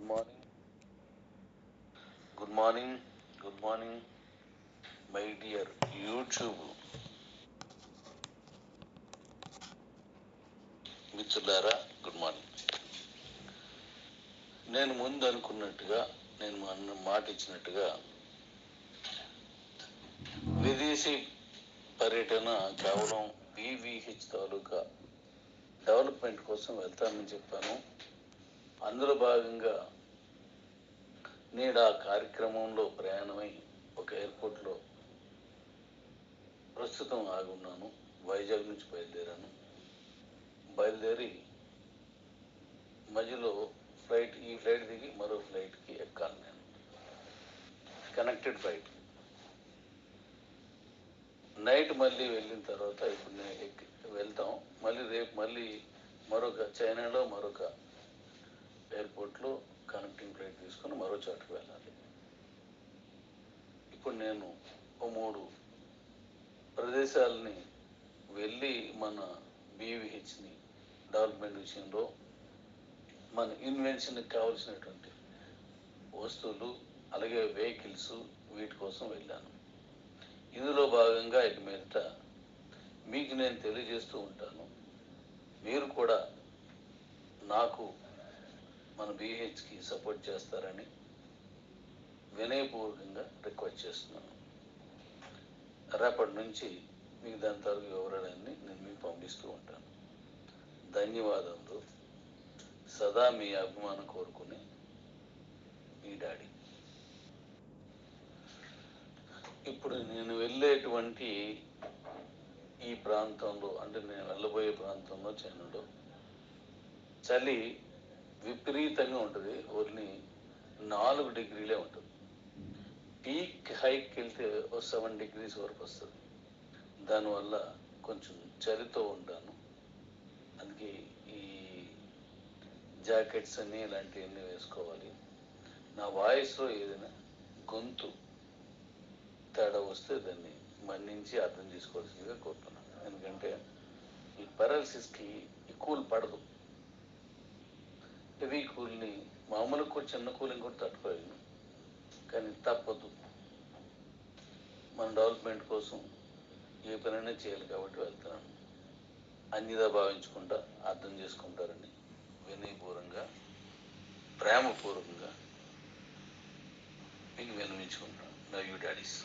morning, good morning, good morning, my dear YouTube మిత్రులారా, good morning. నేను ముందు అనుకున్నట్టుగా, నేను మాట ఇచ్చినట్టుగా విదేశీ పర్యటన కేవలం బీవీహెచ్ తాలూకా డెవలప్మెంట్ కోసం వెళ్తానని చెప్పాను. అందులో భాగంగా నేడు ఆ కార్యక్రమంలో ప్రయాణమై ఒక ఎయిర్పోర్ట్లో ప్రస్తుతం ఆగి ఉన్నాను. వైజాగ్ నుంచి బయలుదేరి మధ్యలో ఈ ఫ్లైట్ దిగి మరో ఫ్లైట్కి ఎక్కాలి. నేను కనెక్టెడ్ ఫ్లైట్ నైట్ మళ్ళీ వెళ్ళిన తర్వాత ఇప్పుడు నేను వెళ్తాం. రేపు మరొక చైనాలో మరొక ఎయిర్పోర్ట్లో కనెక్టింగ్ ఫ్లైట్ తీసుకొని మరో చోటుకు వెళ్ళాలి. ఇప్పుడు నేను 3 ప్రదేశాలని వెళ్ళి మన బీవీహెచ్ని డెవలప్మెంట్ విషయంలో మన ఇన్వెన్షన్కి కావలసినటువంటి వస్తువులు, అలాగే వెహికల్స్, వీటి కోసం వెళ్ళాను. ఇందులో భాగంగా ఇక మీదట మీకు నేను తెలియజేస్తూ ఉంటాను. మీరు కూడా నాకు మన బీహెచ్కి సపోర్ట్ చేస్తారని వినయపూర్వకంగా రిక్వెస్ట్ చేస్తున్నాను. రేపటి నుంచి మీకు దాని తరగతి వివరాలన్నీ నేను మీకు పంపిస్తూ ఉంటాను. ధన్యవాదములు. సదా మీ అభిమానం కోరుకునే మీ డాడీ. ఇప్పుడు నేను వెళ్ళేటువంటి ఈ ప్రాంతంలో, అంటే నేను వెళ్ళబోయే ప్రాంతంలో చైనాలో చలి విపరీతంగా ఉంటుంది. ఓన్లీ 4 డిగ్రీలే ఉంటుంది. పీక్ హైక్ వెళ్తే 7 డిగ్రీస్ వరకు వస్తుంది. దానివల్ల కొంచెం చలితో ఉంటాను. అందుకే ఈ జాకెట్స్ అన్నీ ఇలాంటివన్నీ వేసుకోవాలి. నా వాయిస్లో ఏదైనా గొంతు తేడా వస్తే దాన్ని మన్నించి అర్థం చేసుకోవాల్సిందిగా కోరుతున్నాను. ఎందుకంటే ఈ పారాలిసిస్కి ఈ కూల్ పడదు. హెవీ కూల్ని మామూలుగా చిన్న కూలింగ్ కూడా తట్టుకోలేను, కానీ తప్పదు. మన డెవలప్మెంట్ కోసం ఏ పనైనా చేయాలి కాబట్టి వెళ్తున్నాను. అన్నిదా భావించకుండా అర్థం చేసుకుంటారని వినయపూర్వకంగా, ప్రేమపూర్వకంగా మీకు విన్నవించుకుంటాను. Love you daddy's.